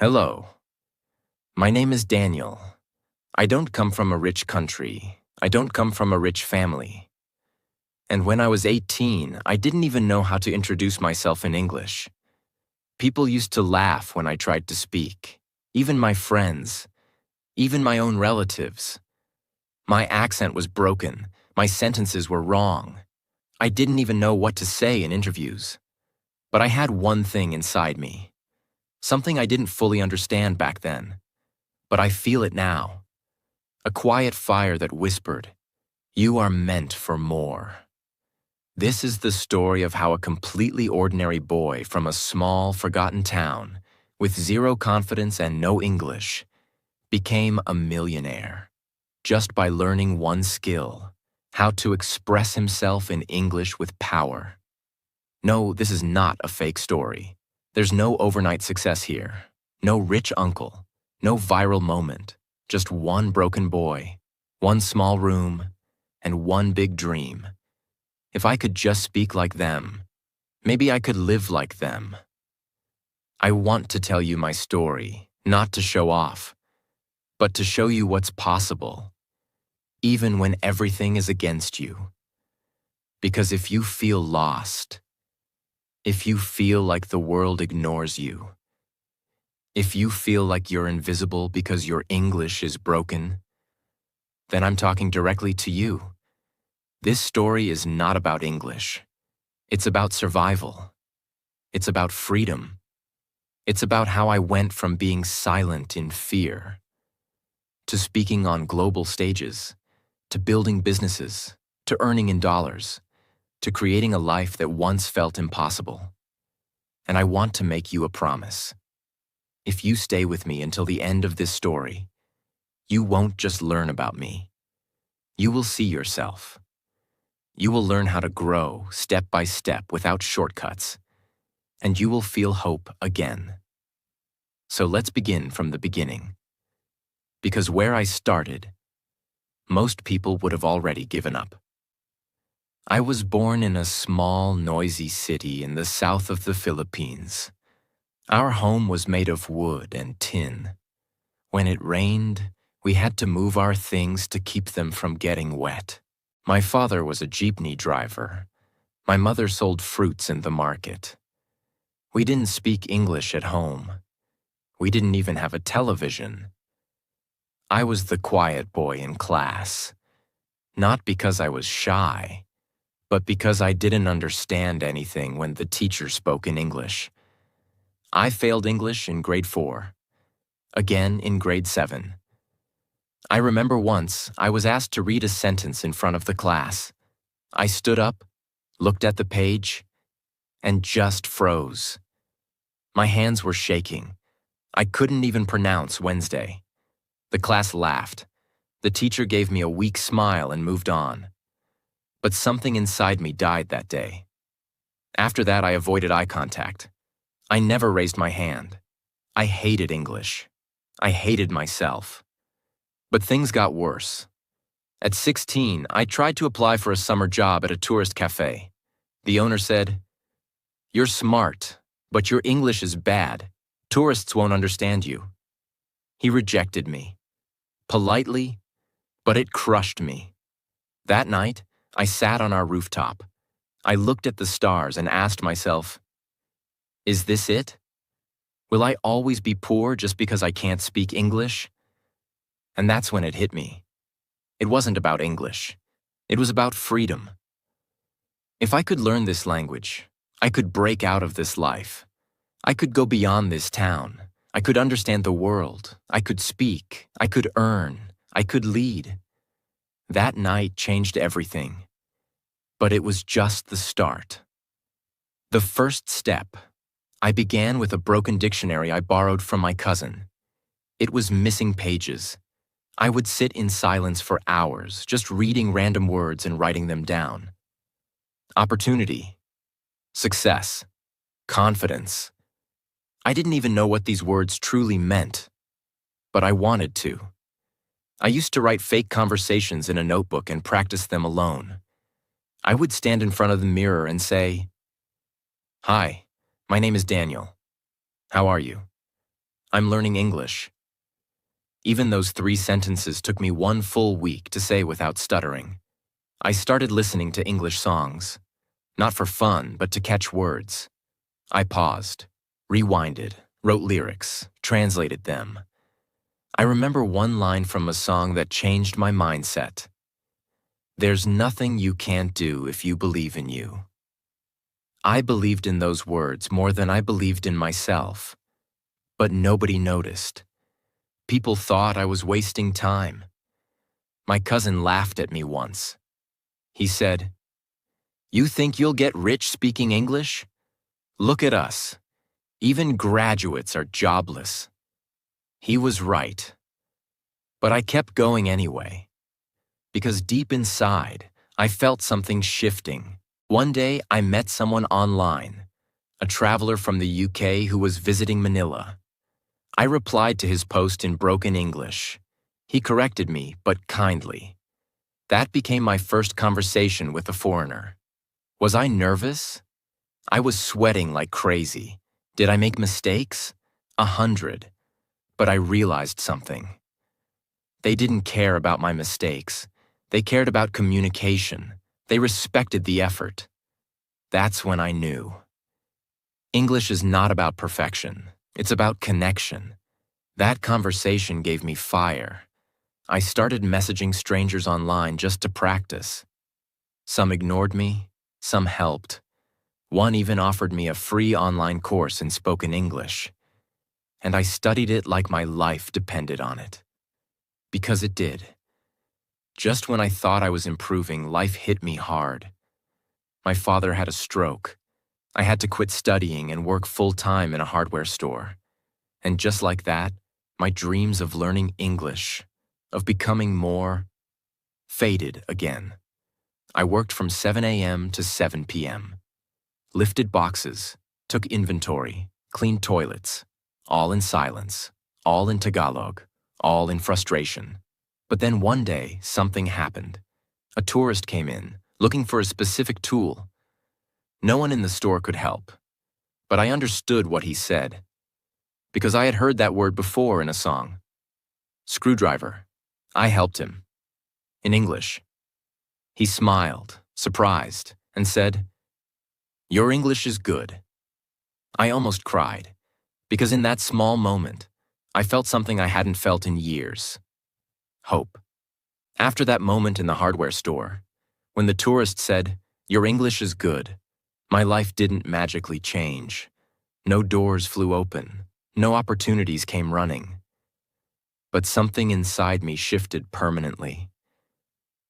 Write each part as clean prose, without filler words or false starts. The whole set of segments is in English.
Hello, my name is Daniel. I don't come from a rich country. I don't come from a rich family. And when I was 18, I didn't even know how to introduce myself in English. People used to laugh when I tried to speak, even my friends, even my own relatives. My accent was broken. My sentences were wrong. I didn't even know what to say in interviews. But I had one thing inside me, something I didn't fully understand back then, but I feel it now. A quiet fire that whispered, "You are meant for more." This is the story of how a completely ordinary boy from a small, forgotten town, with zero confidence and no English, became a millionaire, just by learning one skill: how to express himself in English with power. No, this is not a fake story. There's no overnight success here, no rich uncle, no viral moment, just one broken boy, one small room, and one big dream. If I could just speak like them, maybe I could live like them. I want to tell you my story, not to show off, but to show you what's possible, even when everything is against you. Because if you feel lost, if you feel like the world ignores you, if you feel like you're invisible because your English is broken, then I'm talking directly to you. This story is not about English. It's about survival. It's about freedom. It's about how I went from being silent in fear to speaking on global stages, to building businesses, to earning in dollars, to creating a life that once felt impossible. And I want to make you a promise. If you stay with me until the end of this story, you won't just learn about me. You will see yourself. You will learn how to grow step by step without shortcuts, and you will feel hope again. So let's begin from the beginning. Because where I started, most people would have already given up. I was born in a small, noisy city in the south of the Philippines. Our home was made of wood and tin. When it rained, we had to move our things to keep them from getting wet. My father was a jeepney driver. My mother sold fruits in the market. We didn't speak English at home. We didn't even have a television. I was the quiet boy in class, not because I was shy, but because I didn't understand anything when the teacher spoke in English. I failed English in grade 4, again in grade 7. I remember once I was asked to read a sentence in front of the class. I stood up, looked at the page, and just froze. My hands were shaking. I couldn't even pronounce Wednesday. The class laughed. The teacher gave me a weak smile and moved on. But something inside me died that day. After that, I avoided eye contact. I never raised my hand. I hated English. I hated myself. But things got worse. At 16, I tried to apply for a summer job at a tourist cafe. The owner said, "You're smart, but your English is bad. Tourists won't understand you." He rejected me. Politely, but it crushed me. That night, I sat on our rooftop. I looked at the stars and asked myself, is this it? Will I always be poor just because I can't speak English? And that's when it hit me. It wasn't about English. It was about freedom. If I could learn this language, I could break out of this life. I could go beyond this town. I could understand the world. I could speak. I could earn. I could lead. That night changed everything. But it was just the start. The first step. I began with a broken dictionary I borrowed from my cousin. It was missing pages. I would sit in silence for hours, just reading random words and writing them down. Opportunity, success, confidence. I didn't even know what these words truly meant, but I wanted to. I used to write fake conversations in a notebook and practice them alone. I would stand in front of the mirror and say, "Hi, my name is Daniel. How are you? I'm learning English. Even those 3 sentences took me 1 full week to say without stuttering. I started listening to English songs, not for fun, but to catch words. I paused, rewinded, wrote lyrics, translated them. I remember one line from a song that changed my mindset. There's nothing you can't do if you believe in you. I believed in those words more than I believed in myself, but nobody noticed. People thought I was wasting time. My cousin laughed at me once. He said, "You think you'll get rich speaking English? Look at us. Even graduates are jobless." He was right. But I kept going anyway. Because deep inside, I felt something shifting. One day, I met someone online, a traveler from the UK who was visiting Manila. I replied to his post in broken English. He corrected me, but kindly. That became my first conversation with a foreigner. Was I nervous? I was sweating like crazy. Did I make mistakes? 100. But I realized something. They didn't care about my mistakes. They cared about communication. They respected the effort. That's when I knew. English is not about perfection. It's about connection. That conversation gave me fire. I started messaging strangers online just to practice. Some ignored me, some helped. One even offered me a free online course in spoken English. And I studied it like my life depended on it. Because it did. Just when I thought I was improving, life hit me hard. My father had a stroke. I had to quit studying and work full-time in a hardware store. And just like that, my dreams of learning English, of becoming more, faded again. I worked from 7 a.m. to 7 p.m. Lifted boxes, took inventory, cleaned toilets, all in silence, all in Tagalog, all in frustration. But then one day, something happened. A tourist came in, looking for a specific tool. No one in the store could help. But I understood what he said. Because I had heard that word before in a song. Screwdriver. I helped him. In English. He smiled, surprised, and said, "Your English is good." I almost cried, because in that small moment, I felt something I hadn't felt in years. Hope. After that moment in the hardware store, when the tourist said, "Your English is good," my life didn't magically change. No doors flew open. No opportunities came running. But something inside me shifted permanently.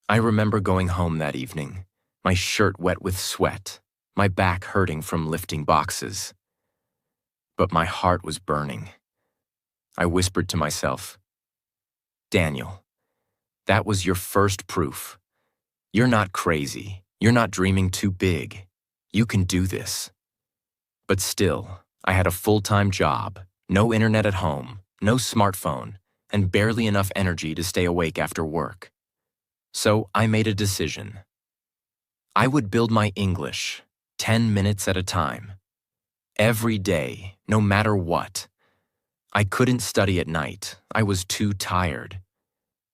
I remember going home that evening, my shirt wet with sweat, my back hurting from lifting boxes. But my heart was burning. I whispered to myself, "Daniel, that was your first proof. You're not crazy. You're not dreaming too big. You can do this." But still, I had a full-time job, no internet at home, no smartphone, and barely enough energy to stay awake after work. So I made a decision. I would build my English 10 minutes at a time. Every day, no matter what. I couldn't study at night. I was too tired.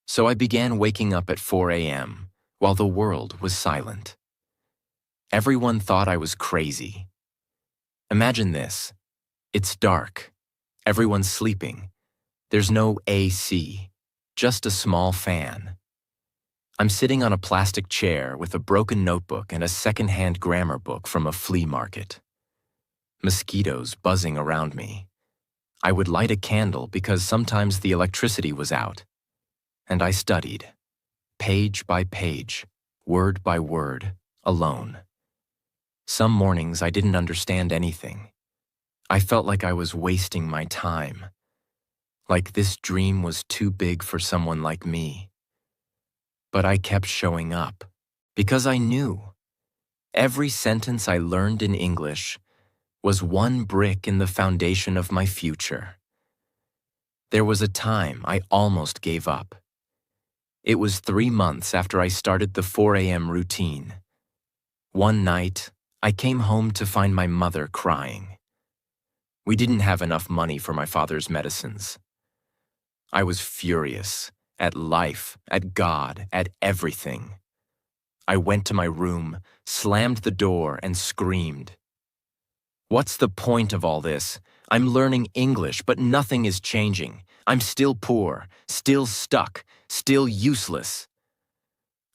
So I began waking up at 4 a.m. while the world was silent. Everyone thought I was crazy. Imagine this. It's dark. Everyone's sleeping. There's no AC, just a small fan. I'm sitting on a plastic chair with a broken notebook and a second-hand grammar book from a flea market. Mosquitoes buzzing around me. I would light a candle because sometimes the electricity was out. And I studied, page by page, word by word, alone. Some mornings I didn't understand anything. I felt like I was wasting my time. Like this dream was too big for someone like me. But I kept showing up because I knew. Every sentence I learned in English was one brick in the foundation of my future. There was a time I almost gave up. It was 3 months after I started the 4 a.m. routine. One night, I came home to find my mother crying. We didn't have enough money for my father's medicines. I was furious at life, at God, at everything. I went to my room, slammed the door, and screamed. What's the point of all this? I'm learning English, but nothing is changing. I'm still poor, still stuck, still useless.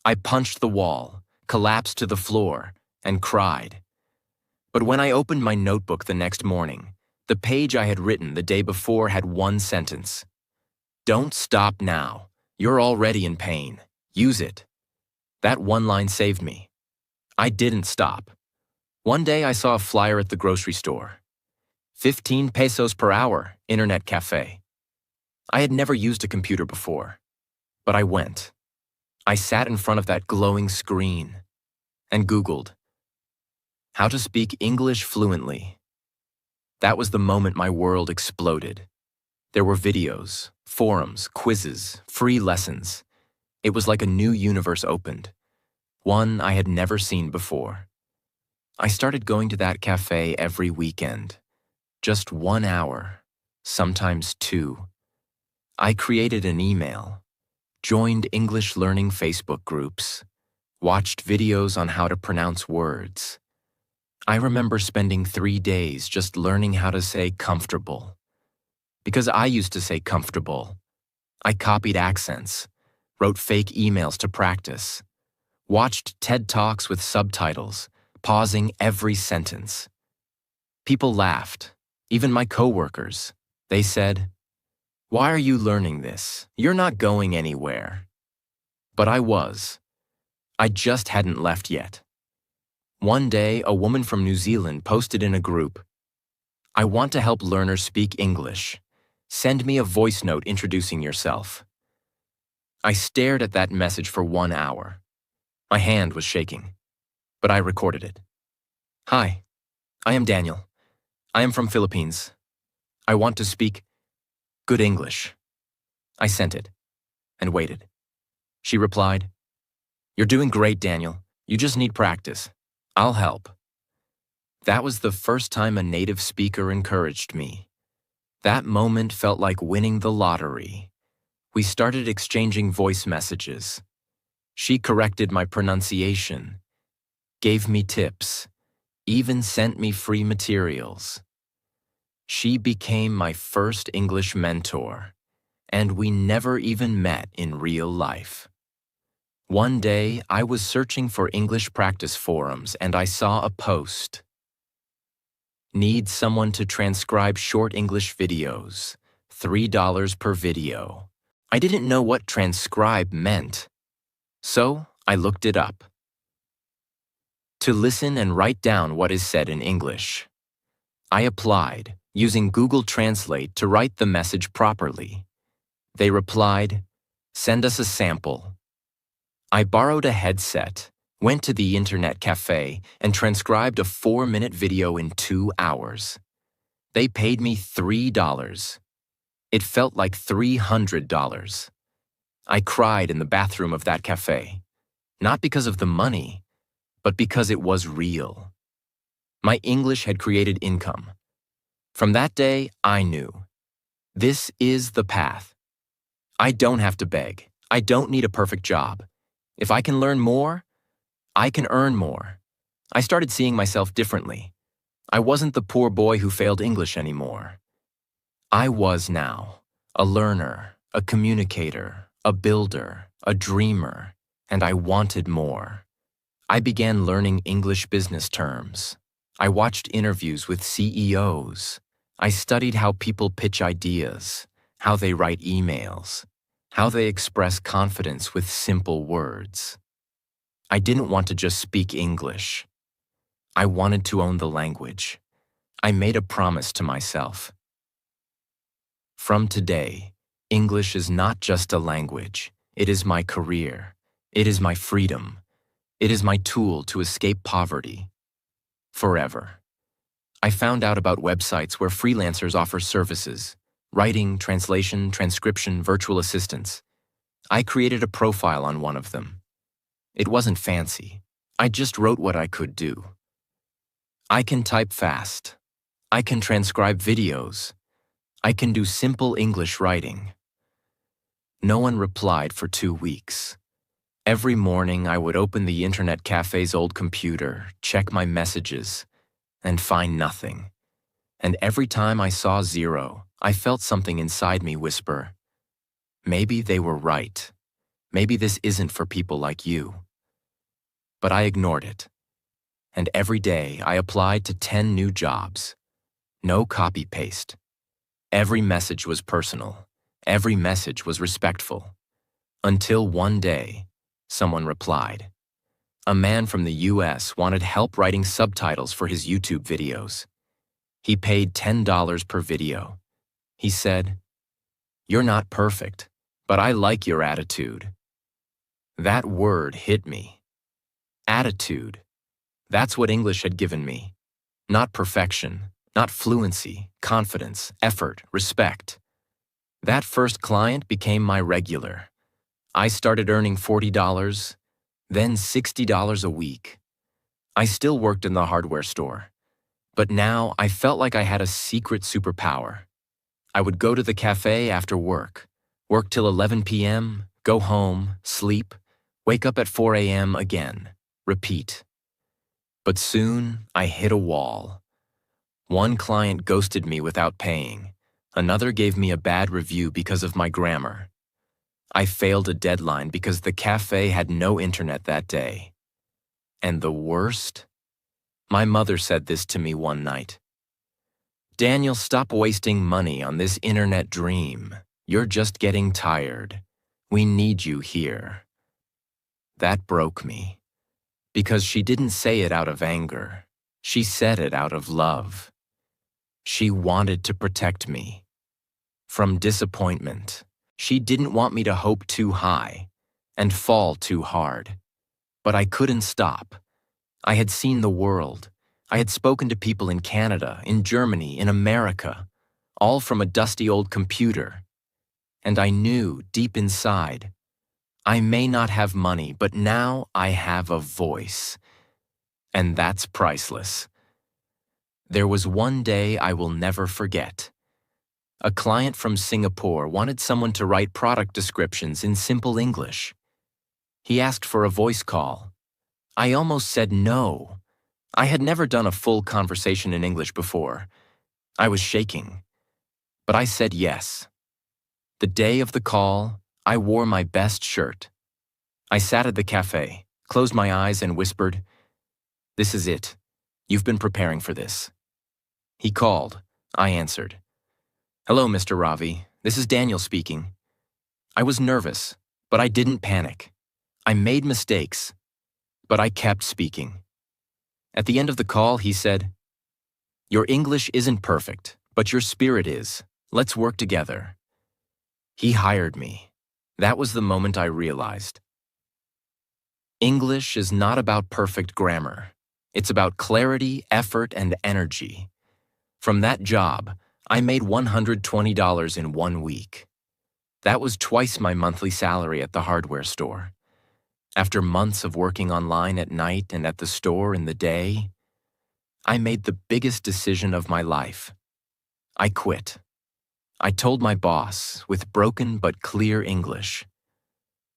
I punched the wall, collapsed to the floor, and cried. But when I opened my notebook the next morning, the page I had written the day before had one sentence. Don't stop now. You're already in pain. Use it. That one line saved me. I didn't stop. One day I saw a flyer at the grocery store. 15 pesos per hour, internet cafe. I had never used a computer before, but I went. I sat in front of that glowing screen and Googled how to speak English fluently. That was the moment my world exploded. There were videos, forums, quizzes, free lessons. It was like a new universe opened, one I had never seen before. I started going to that cafe every weekend, just 1 hour, sometimes 2. I created an email, joined English learning Facebook groups, watched videos on how to pronounce words. I remember spending 3 days just learning how to say comfortable. Because I used to say comfortable, I copied accents, wrote fake emails to practice, watched TED Talks with subtitles, pausing every sentence. People laughed, even my coworkers. They said, "Why are you learning this? You're not going anywhere." But I was. I just hadn't left yet. One day, a woman from New Zealand posted in a group, "I want to help learners speak English. Send me a voice note introducing yourself." I stared at that message for 1 hour. My hand was shaking, but I recorded it. "Hi, I am Daniel. I am from Philippines. I want to speak good English." I sent it and waited. She replied, "You're doing great, Daniel. You just need practice. I'll help." That was the first time a native speaker encouraged me. That moment felt like winning the lottery. We started exchanging voice messages. She corrected my pronunciation, gave me tips, even sent me free materials. She became my first English mentor, and we never even met in real life. One day, I was searching for English practice forums and I saw a post. Need someone to transcribe short English videos, $3 per video. I didn't know what transcribe meant, so I looked it up. To listen and write down what is said in English. I applied, using Google Translate to write the message properly. They replied, "Send us a sample." I borrowed a headset, went to the internet cafe, and transcribed a 4-minute video in 2 hours. They paid me $3. It felt like $300. I cried in the bathroom of that cafe, not because of the money, but because it was real. My English had created income. From that day, I knew. This is the path. I don't have to beg. I don't need a perfect job. If I can learn more, I can earn more. I started seeing myself differently. I wasn't the poor boy who failed English anymore. I was now a learner, a communicator, a builder, a dreamer, and I wanted more. I began learning English business terms. I watched interviews with CEOs. I studied how people pitch ideas, how they write emails, how they express confidence with simple words. I didn't want to just speak English. I wanted to own the language. I made a promise to myself. From today, English is not just a language. It is my career. It is my freedom. It is my tool to escape poverty. Forever. I found out about websites where freelancers offer services, writing, translation, transcription, virtual assistants. I created a profile on one of them. It wasn't fancy. I just wrote what I could do. I can type fast. I can transcribe videos. I can do simple English writing. No one replied for 2 weeks. Every morning I would open the internet cafe's old computer, check my messages, and find nothing. And every time I saw 0, I felt something inside me whisper, maybe they were right. Maybe this isn't for people like you. But I ignored it. And every day I applied to 10 new jobs. No copy-paste. Every message was personal. Every message was respectful. Until one day, someone replied. A man from the US wanted help writing subtitles for his YouTube videos. He paid $10 per video. He said, "You're not perfect, but I like your attitude." That word hit me. Attitude. That's what English had given me. Not perfection, not fluency, confidence, effort, respect. That first client became my regular. I started earning $40, then $60 a week. I still worked in the hardware store, but now I felt like I had a secret superpower. I would go to the cafe after work till 11 p.m., go home, sleep, wake up at 4 a.m. again, repeat. But soon I hit a wall. One client ghosted me without paying. Another gave me a bad review because of my grammar. I failed a deadline because the cafe had no internet that day. And the worst? My mother said this to me one night. "Daniel, stop wasting money on this internet dream. You're just getting tired. We need you here." That broke me. Because she didn't say it out of anger. She said it out of love. She wanted to protect me from disappointment. She didn't want me to hope too high and fall too hard. But I couldn't stop. I had seen the world. I had spoken to people in Canada, in Germany, in America, all from a dusty old computer. And I knew deep inside, I may not have money, but now I have a voice. And that's priceless. There was one day I will never forget. A client from Singapore wanted someone to write product descriptions in simple English. He asked for a voice call. I almost said no. I had never done a full conversation in English before. I was shaking. But I said yes. The day of the call, I wore my best shirt. I sat at the cafe, closed my eyes and whispered, "This is it. You've been preparing for this." He called. I answered. "Hello, Mr. Ravi. This is Daniel speaking." I was nervous, but I didn't panic. I made mistakes, but I kept speaking. At the end of the call, he said, "Your English isn't perfect, but your spirit is. Let's work together." He hired me. That was the moment I realized. English is not about perfect grammar. It's about clarity, effort, and energy. From that job, I made $120 in 1 week. That was twice my monthly salary at the hardware store. After months of working online at night and at the store in the day, I made the biggest decision of my life. I quit. I told my boss, with broken but clear English,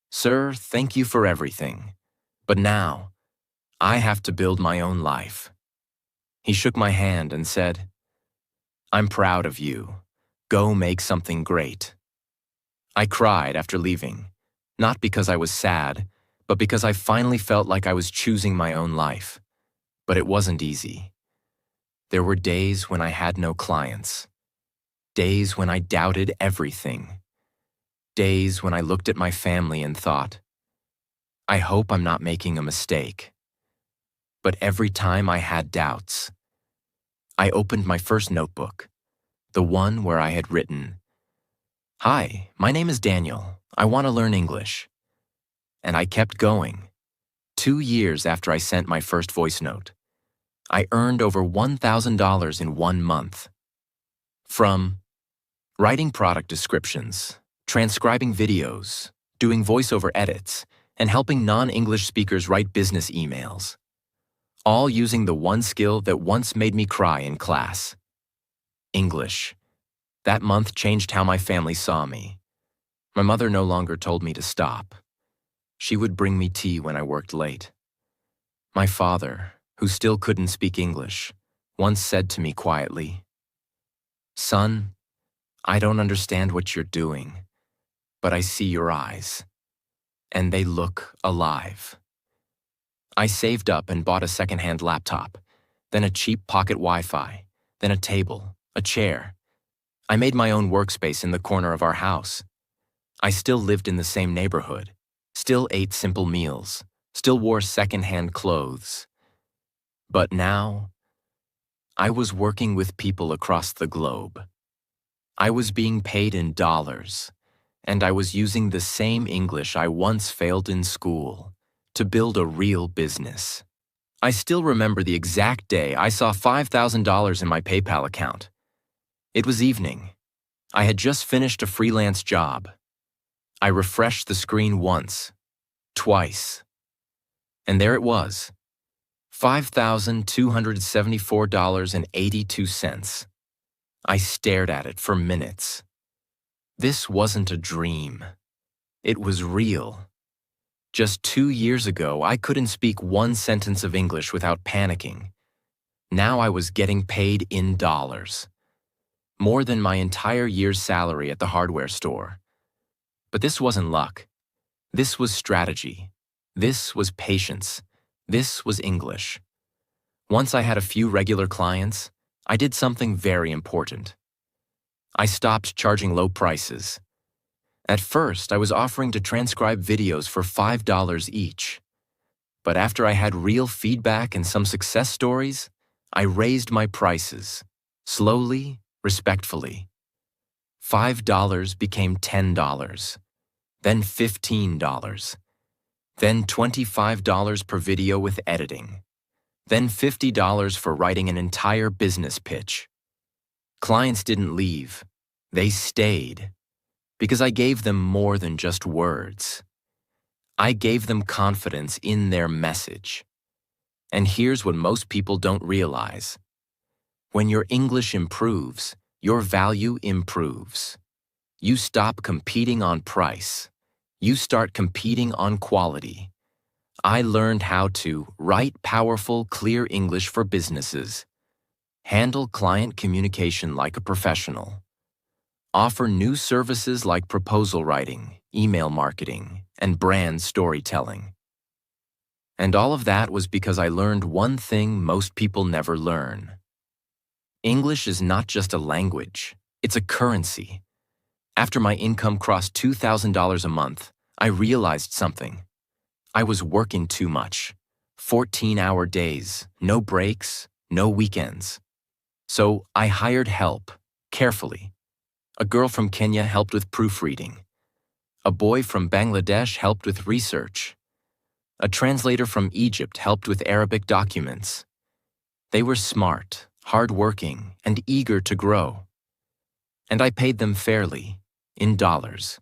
"Sir, thank you for everything, but now I have to build my own life." He shook my hand and said, "I'm proud of you. Go make something great." I cried after leaving, not because I was sad, but because I finally felt like I was choosing my own life. But it wasn't easy. There were days when I had no clients. Days when I doubted everything. Days when I looked at my family and thought, I hope I'm not making a mistake. But every time I had doubts, I opened my first notebook, the one where I had written, "Hi, my name is Daniel. I want to learn English." And I kept going. 2 years after I sent my first voice note, I earned over $1,000 in 1 month. From writing product descriptions, transcribing videos, doing voiceover edits, and helping non-English speakers write business emails. All using the one skill that once made me cry in class, English. That month changed how my family saw me. My mother no longer told me to stop. She would bring me tea when I worked late. My father, who still couldn't speak English, once said to me quietly, "Son, I don't understand what you're doing, but I see your eyes, and they look alive." I saved up and bought a second-hand laptop, then a cheap pocket Wi-Fi, then a table, a chair. I made my own workspace in the corner of our house. I still lived in the same neighborhood, still ate simple meals, still wore second-hand clothes. But now, I was working with people across the globe. I was being paid in dollars, and I was using the same English I once failed in school to build a real business. I still remember the exact day I saw $5,000 in my PayPal account. It was evening. I had just finished a freelance job. I refreshed the screen once, twice, and there it was, $5,274.82. I stared at it for minutes. This wasn't a dream. It was real. Just 2 years ago, I couldn't speak one sentence of English without panicking. Now I was getting paid in dollars. More than my entire year's salary at the hardware store. But this wasn't luck. This was strategy. This was patience. This was English. Once I had a few regular clients, I did something very important. I stopped charging low prices. At first, I was offering to transcribe videos for $5 each. But after I had real feedback and some success stories, I raised my prices, slowly, respectfully. $5 became $10, then $15, then $25 per video with editing, then $50 for writing an entire business pitch. Clients didn't leave, they stayed, because I gave them more than just words. I gave them confidence in their message. And here's what most people don't realize. When your English improves, your value improves. You stop competing on price. You start competing on quality. I learned how to write powerful, clear English for businesses, handle client communication like a professional, offer new services like proposal writing, email marketing, and brand storytelling. And all of that was because I learned one thing most people never learn. English is not just a language, it's a currency. After my income crossed $2,000 a month, I realized something. I was working too much. 14-hour days, no breaks, no weekends. So I hired help, carefully. A girl from Kenya helped with proofreading. A boy from Bangladesh helped with research. A translator from Egypt helped with Arabic documents. They were smart, hardworking, and eager to grow. And I paid them fairly, in dollars.